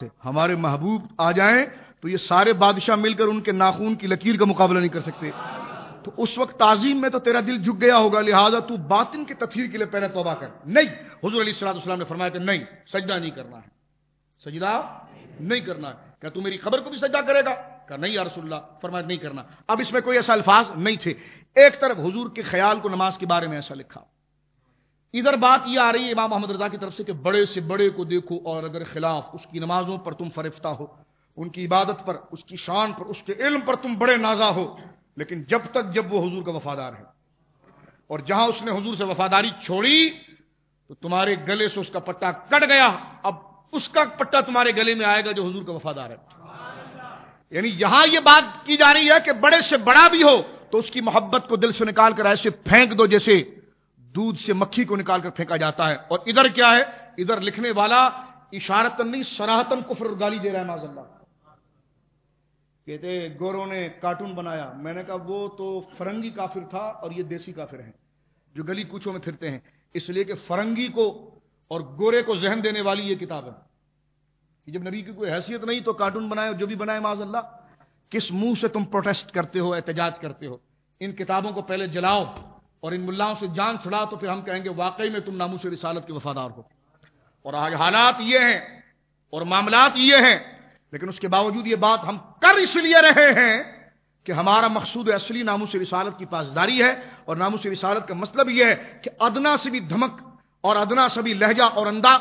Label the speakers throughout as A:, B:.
A: ہمارے محبوب آ جائیں تو یہ سارے بادشاہ مل کر ان کے ناخون کی لکیر کا مقابلہ نہیں کر سکتے. تو اس وقت تعظیم میں تو تیرا دل جھک گیا ہوگا، لہذا تو باطن کی تطہیر کے لیے پہلے توبہ کر. نہیں، حضور علیہ الصلوۃ والسلام نے فرمایا کہ نہیں، سجدہ نہیں کرنا ہے، سجدہ نہیں کرنا ہے. کیا تو میری خبر کو بھی سجدہ کرے گا؟ کہا نہیں یا رسول اللہ. فرمایا نہیں کرنا. اب اس میں کوئی ایسا الفاظ نہیں تھے. ایک طرف حضور کے خیال کو نماز کے بارے میں ایسا لکھا، ادھر بات یہ آ رہی ہے امام محمد رضا کی طرف سے کہ بڑے سے بڑے کو دیکھو اور اگر خلاف اس کی نمازوں پر تم فرفتہ ہو، ان کی عبادت پر، اس کی شان پر، اس کے علم پر تم بڑے نازا ہو، لیکن جب وہ حضور کا وفادار ہے، اور جہاں اس نے حضور سے وفاداری چھوڑی تو تمہارے گلے سے اس کا پٹا کٹ گیا. اب اس کا پٹا تمہارے گلے میں آئے گا جو حضور کا وفادار ہے. یعنی یہاں یہ بات کی جا رہی ہے کہ بڑے سے بڑا بھی ہو تو اس کی محبت کو دل سے نکال کر ایسے پھینک دو جیسے دودھ سے مکھی کو نکال کر پھینکا جاتا ہے. اور ادھر کیا ہے؟ ادھر لکھنے والا اشارتن نہیں صراحتن کفر اور گالی دے رہا ہے. معاذ اللہ. کہتے گوروں نے کارٹون بنایا. میں نے کہا وہ تو فرنگی کافر تھا اور یہ دیسی کافر ہیں جو گلی کوچوں میں پھرتے ہیں، اس لیے کہ فرنگی کو اور گورے کو ذہن دینے والی یہ کتاب ہے. جب نبی کی کوئی حیثیت نہیں تو کارٹون بنائے، جو بھی بنائے. معاذ اللہ. کس منہ سے تم پروٹیسٹ کرتے ہو، احتجاج کرتے ہو؟ ان کتابوں کو پہلے جلاؤ اور ان ملاؤں سے جان چھڑاؤ، تو پھر ہم کہیں گے واقعی میں تم ناموس رسالت کے وفادار ہو. اور آج حالات یہ ہیں اور معاملات یہ ہیں، لیکن اس کے باوجود یہ بات ہم کر اس لیے رہے ہیں کہ ہمارا مقصود اصلی ناموس رسالت کی پاسداری ہے. اور ناموس رسالت کا مطلب یہ ہے کہ ادنا سے بھی دھمک اور ادنا سے بھی لہجہ اور انداز،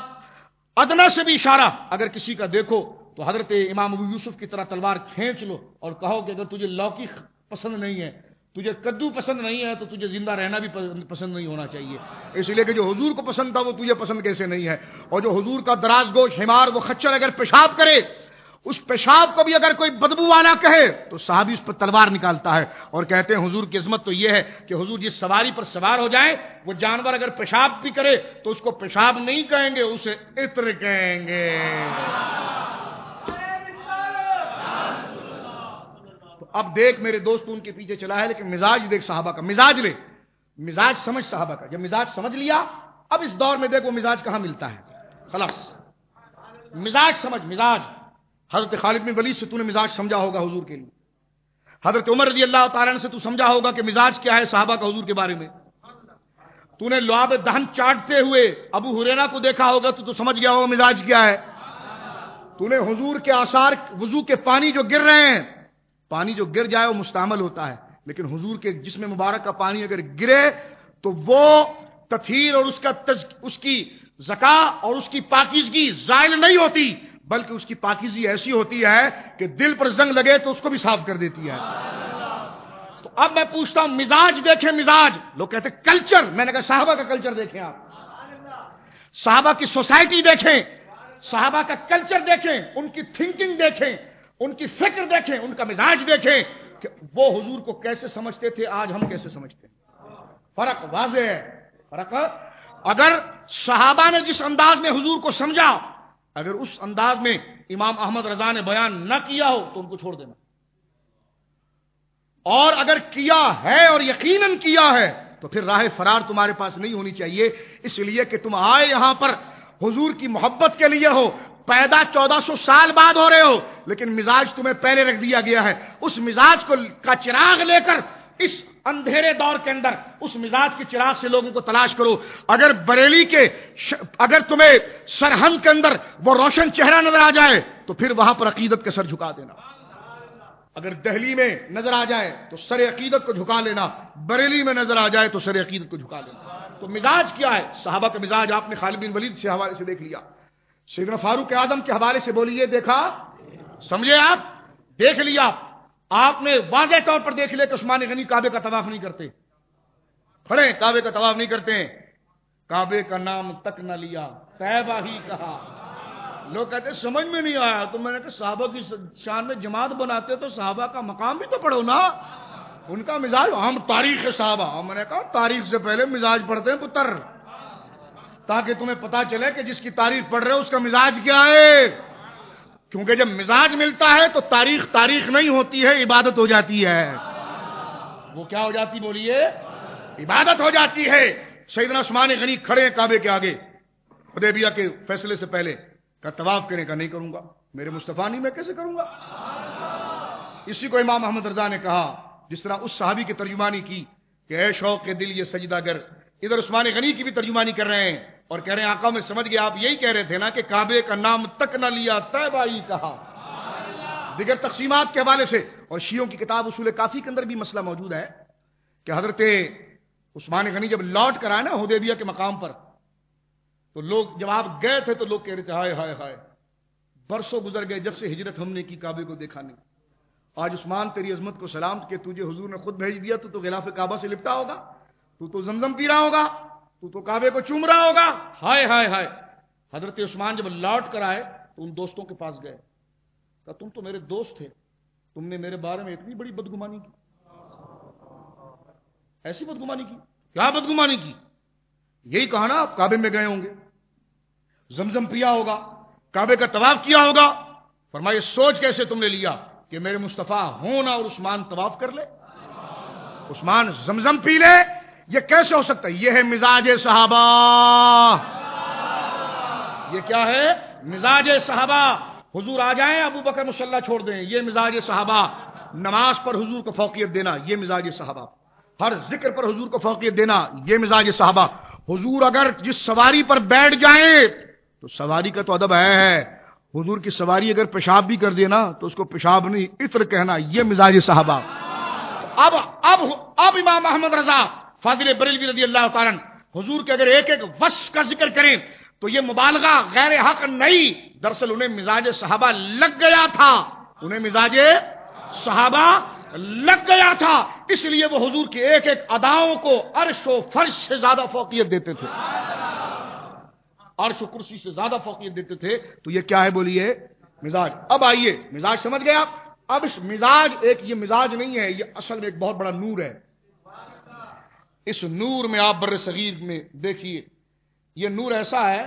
A: ادنا سے بھی اشارہ اگر کسی کا دیکھو تو حضرت امام ابو یوسف کی طرح تلوار کھینچ لو اور کہو کہ اگر تجھے لوکی پسند نہیں ہے، تجھے کدو پسند نہیں ہے، تو تجھے زندہ رہنا بھی پسند نہیں ہونا چاہیے. اس لیے کہ جو حضور کو پسند تھا وہ تجھے پسند کیسے نہیں ہے؟ اور جو حضور کا دراز گوش حمار وہ خچر اگر پیشاب کرے، اس پیشاب کو بھی اگر کوئی بدبو والا کہے تو صحابی اس پر تلوار نکالتا ہے اور کہتے ہیں حضور کی عظمت تو یہ ہے کہ حضور جس سواری پر سوار ہو جائیں وہ جانور اگر پیشاب بھی کرے تو اس کو پیشاب نہیں کہیں گے، اسے عطر کہیں گے. تو اب دیکھ میرے دوست ان کے پیچھے چلا ہے، لیکن مزاج دیکھ صحابہ کا. مزاج لے، مزاج سمجھ صحابہ کا. جب مزاج سمجھ لیا، اب اس دور میں دیکھ وہ مزاج کہاں ملتا ہے. خلاص مزاج سمجھ. مزاج حضرت خالد بن ولید سے تو نے مزاج سمجھا ہوگا حضور کے لیے. حضرت عمر رضی اللہ تعالیٰ عنہ سے تو سمجھا ہوگا کہ مزاج کیا ہے صحابہ کا حضور کے بارے میں. تو نے لعاب دہن چاٹتے ہوئے ابو ہریرہ کو دیکھا ہوگا تو سمجھ گیا ہوگا مزاج کیا ہے. تو نے حضور کے آثار وضو کے پانی جو گر رہے ہیں، پانی جو گر جائے وہ مستعمل ہوتا ہے، لیکن حضور کے جسم مبارک کا پانی اگر گرے تو وہ تطہیر اور اس کی زکا اور اس کی پاکیزگی زائل نہیں ہوتی، بلکہ اس کی پاکیزگی ایسی ہوتی ہے کہ دل پر زنگ لگے تو اس کو بھی صاف کر دیتی ہے. تو اب میں پوچھتا ہوں مزاج دیکھیں. مزاج لوگ کہتے ہیں کلچر. میں نے کہا صحابہ کا کلچر دیکھیں. آپ صحابہ کی سوسائٹی دیکھیں، صحابہ کا کلچر دیکھیں، ان کی تھنکنگ دیکھیں، ان کی فکر دیکھیں، ان کا مزاج دیکھیں کہ وہ حضور کو کیسے سمجھتے تھے، آج ہم کیسے سمجھتے ہیں. فرق واضح ہے. فرق. اگر صحابہ نے جس انداز میں حضور کو سمجھا، اگر اس انداز میں امام احمد رضا نے بیان نہ کیا ہو تو ان کو چھوڑ دینا. اور اگر کیا ہے اور یقیناً کیا ہے تو پھر راہ فرار تمہارے پاس نہیں ہونی چاہیے. اس لیے کہ تم آئے یہاں پر حضور کی محبت کے لیے ہو، پیدا 1400 سال بعد ہو رہے ہو، لیکن مزاج تمہیں پہلے رکھ دیا گیا ہے. اس مزاج کا چراغ لے کر اس اندھیرے دور کے اندر اس مزاج کے چراغ سے لوگوں کو تلاش کرو. اگر بریلی کے اگر تمہیں سرہند کے اندر وہ روشن چہرہ نظر آ جائے تو پھر وہاں پر عقیدت کا سر جھکا دینا. اگر دہلی میں نظر آ جائے تو سر عقیدت کو جھکا لینا، بریلی میں نظر آ جائے تو سر عقیدت کو جھکا لینا. تو مزاج کیا ہے؟ صحابہ کا مزاج آپ نے خالد بن ولید سے حوالے سے دیکھ لیا، سیدنا فاروق اعظم کے حوالے سے بولیے دیکھا، سمجھے آپ، دیکھ لیا. آپ نے واضح طور پر دیکھ لیا کہ عثمان غنی کعبے کا طواف نہیں کرتے، کھڑے کعبے کا طواف نہیں کرتے ہیں، کعبے کا نام تک نہ لیا، طیبہ ہی کہا. لوگ کہتے سمجھ میں نہیں آیا. تو میں نے کہا صحابہ کی شان میں جماعت بناتے تو صحابہ کا مقام بھی تو پڑھو نا. ان کا مزاج، ہم تاریخ صحابہ، میں نے کہا تاریخ سے پہلے مزاج پڑھتے ہیں پتر، تاکہ تمہیں پتا چلے کہ جس کی تاریخ پڑھ رہے ہو اس کا مزاج کیا ہے. کیونکہ جب مزاج ملتا ہے تو تاریخ نہیں ہوتی ہے، عبادت ہو جاتی ہے. وہ کیا ہو جاتی بولیے؟ عبادت ہو جاتی ہے. سیدنا عثمان غنی کھڑے ہیں کعبے کے آگے، حدیبیہ کے فیصلے سے پہلے، کا طواف کرنے کا نہیں کروں گا. میرے مصطفیٰ نہیں میں کیسے کروں گا؟ اسی کو امام احمد رضا نے کہا جس طرح اس صحابی کی ترجمانی کی کہ اے شوق کے دل یہ سجدہ گر. ادھر عثمان غنی کی بھی ترجمانی کر رہے ہیں اور کہہ رہے ہیں آقا میں سمجھ گیا آپ یہی کہہ رہے تھے نا کہ کعبے کا نام تک نہ لیا طیبہ ہی کہا. دیگر تقسیمات کے حوالے سے اور شیعوں کی کتاب اصول کافی کے اندر بھی مسئلہ موجود ہے کہ حضرت عثمان غنی جب لوٹ کر آئے نا حدیبیہ کے مقام پر تو لوگ جب آپ گئے تھے تو لوگ کہہ رہے تھے ہائے ہائے ہائے برسوں گزر گئے جب سے ہجرت ہم نے کی کعبے کو دیکھا نہیں. آج عثمان تیری عظمت کو سلام کہ تجھے حضور نے خود بھیج دیا تو غلاف کعبہ سے لپٹا ہوگا, تو زمزم پی رہا ہوگا, تو کعبے کو چوم رہا ہوگا. ہائے ہائے ہائے. حضرت عثمان جب لوٹ کر آئے تو ان دوستوں کے پاس گئے, کہا تم تو میرے دوست تھے, تم نے میرے بارے میں اتنی بڑی بدگمانی کی, ایسی بدگمانی کی. کیا بدگمانی کی؟ یہی کہا نا آپ کعبے میں گئے ہوں گے, زمزم پیا ہوگا, کعبے کا طواف کیا ہوگا. فرمایا سوچ کیسے تم نے لیا کہ میرے مصطفیٰ ہونا اور عثمان طواف کر لے, عثمان زمزم پی لے, یہ کیسے ہو سکتا ہے؟ یہ ہے مزاج صحابہ. یہ کیا ہے؟ مزاج صحابہ. حضور آ جائیں ابو بکر مصلی چھوڑ دیں, یہ مزاج صحابہ. نماز پر حضور کو فوقیت دینا, یہ مزاج صحابہ. ہر ذکر پر حضور کو فوقیت دینا, یہ مزاج صحابہ. حضور اگر جس سواری پر بیٹھ جائیں تو سواری کا تو ادب ہے. حضور کی سواری اگر پیشاب بھی کر دینا تو اس کو پیشاب نہیں عطر کہنا, یہ مزاج صحابہ. اب امام احمد رضا فاضل بریلوی رضی اللہ تعالیٰ حضور کے اگر ایک ایک وصف کا ذکر کریں تو یہ مبالغہ غیر حق نہیں. دراصل انہیں مزاج صحابہ لگ گیا تھا, انہیں مزاج صحابہ لگ گیا تھا, اس لیے وہ حضور کی ایک ایک اداؤں کو عرش و فرش سے زیادہ فوقیت دیتے تھے, عرش و کرسی سے زیادہ فوقیت دیتے تھے. تو یہ کیا ہے بولیے؟ مزاج. اب آئیے مزاج سمجھ گئے آپ. اب اس مزاج ایک یہ مزاج نہیں ہے, یہ اصل میں ایک بہت بڑا نور ہے. اس نور میں آپ بر صغیر میں دیکھیے, یہ نور ایسا ہے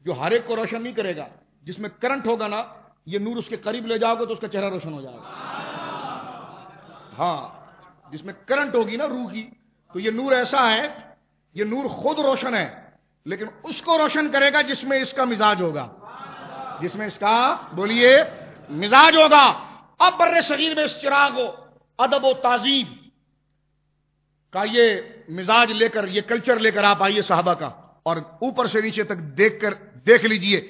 A: جو ہر ایک کو روشن نہیں کرے گا. جس میں کرنٹ ہوگا نا, یہ نور اس کے قریب لے جاؤ گے تو اس کا چہرہ روشن ہو جائے گا. ہاں, جس میں کرنٹ ہوگی نا روح کی, تو یہ نور ایسا ہے, یہ نور خود روشن ہے لیکن اس کو روشن کرے گا جس میں اس کا مزاج ہوگا, جس میں اس کا بولیے مزاج ہوگا. اب بر صغیر میں اس چراغ و ادب و تہذیب کا یہ مزاج لے کر, یہ کلچر لے کر آپ آئیے صحابہ کا, اور اوپر سے نیچے تک دیکھ لیجئے.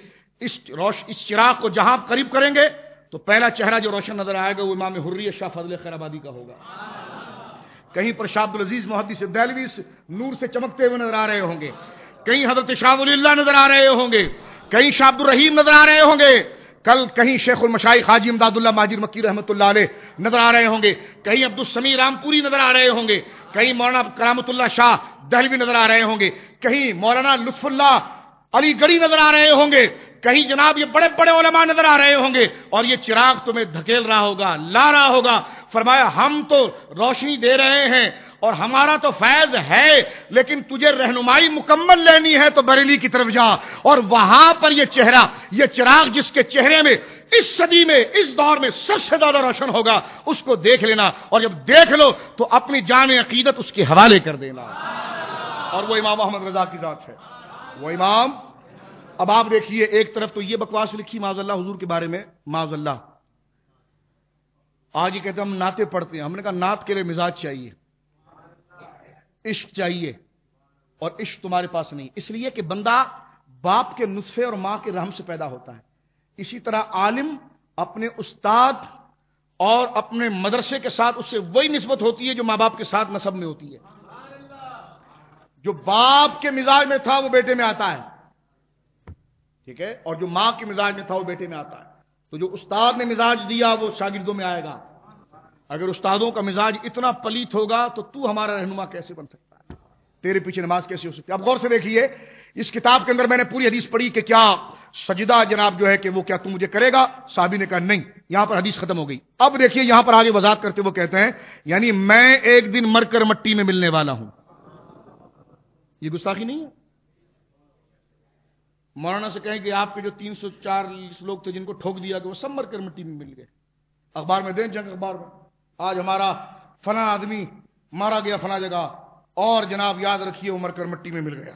A: اس چراغ کو جہاں آپ قریب کریں گے تو پہلا چہرہ جو روشن نظر آئے گا وہ امام حریت شاہ فضل خیر آبادی کا ہوگا. کہیں پر شاہ عبدالعزیز محدث دہلوی نور سے چمکتے ہوئے نظر آ رہے ہوں گے, کہیں حضرت شاہ ولی اللہ نظر آ رہے ہوں گے, کہیں شاہ عبد الرحیم نظر آ رہے ہوں گے, کہیں شیخ المشائخ حاجی امداد اللہ ماجر مکی رحمۃ اللہ علیہ نظر آ رہے ہوں گے, کہیں عبد السمیع رامپوری نظر آ رہے ہوں گے, کہیں مولانا کرامت اللہ شاہ دہلوی نظر آ رہے ہوں گے, کہیں مولانا لطف اللہ علی گڑھی نظر آ رہے ہوں گے, کہیں جناب یہ بڑے بڑے علماء نظر آ رہے ہوں گے, اور یہ چراغ تمہیں دھکیل رہا ہوگا, لا رہا ہوگا. فرمایا ہم تو روشنی دے رہے ہیں اور ہمارا تو فیض ہے, لیکن تجھے رہنمائی مکمل لینی ہے تو بریلی کی طرف جا, اور وہاں پر یہ چہرہ, یہ چراغ جس کے چہرے میں اس صدی میں, اس دور میں سب سے زیادہ روشن ہوگا, اس کو دیکھ لینا, اور جب دیکھ لو تو اپنی جان عقیدت اس کے حوالے کر دینا. اور وہ امام احمد رضا کی ذات ہے, وہ امام. اب آپ دیکھیے, ایک طرف تو یہ بکواس لکھی معاذ اللہ حضور کے بارے میں, معاذ اللہ. آج یہ کہتے ہیں ہم نعتیں پڑھتے ہیں. ہم نے کہا نعت کے لیے مزاج چاہیے, عشق چاہیے, اور عشق تمہارے پاس نہیں. اس لیے کہ بندہ باپ کے نطفے اور ماں کے رحم سے پیدا ہوتا ہے. اسی طرح عالم اپنے استاد اور اپنے مدرسے کے ساتھ اس سے وہی نسبت ہوتی ہے جو ماں باپ کے ساتھ نسب میں ہوتی ہے. جو باپ کے مزاج میں تھا وہ بیٹے میں آتا ہے, ٹھیک ہے, اور جو ماں کے مزاج میں تھا وہ بیٹے میں آتا ہے. تو جو استاد نے مزاج دیا وہ شاگردوں میں آئے گا. اگر استادوں کا مزاج اتنا پلیت ہوگا تو ہمارا رہنما کیسے بن سکتا ہے, تیرے پیچھے نماز کیسے ہو سکتی ہے. اب غور سے دیکھیے, اس کتاب کے اندر میں نے پوری حدیث پڑھی کہ کیا سجدہ جناب جو ہے کہ وہ کیا تم مجھے کرے گا. صحابی نے کہا نہیں. یہاں پر حدیث ختم ہو گئی. اب دیکھیے یہاں پر آگے وضاحت کرتے وہ کہتے ہیں یعنی میں ایک دن مر کر مٹی میں ملنے والا ہوں. یہ گستاخی نہیں ہے. مولانا سے کہیں کہ آپ کے جو 340 لوگ تھے جن کو ٹھوک دیا کہ وہ سب مر کر مٹی میں مل گئے, اخبار میں دیں, جنگ اخبار میں آج ہمارا فلاں آدمی مارا گیا فلاں جگہ, اور جناب یاد رکھیے وہ مر کر مٹی میں مل گیا.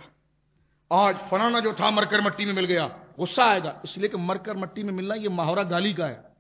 A: آج فلانا جو تھا مر کر مٹی میں مل گیا. غصہ آئے گا، اس لیے کہ مر کر مٹی میں ملنا یہ محاورہ گالی کا ہے.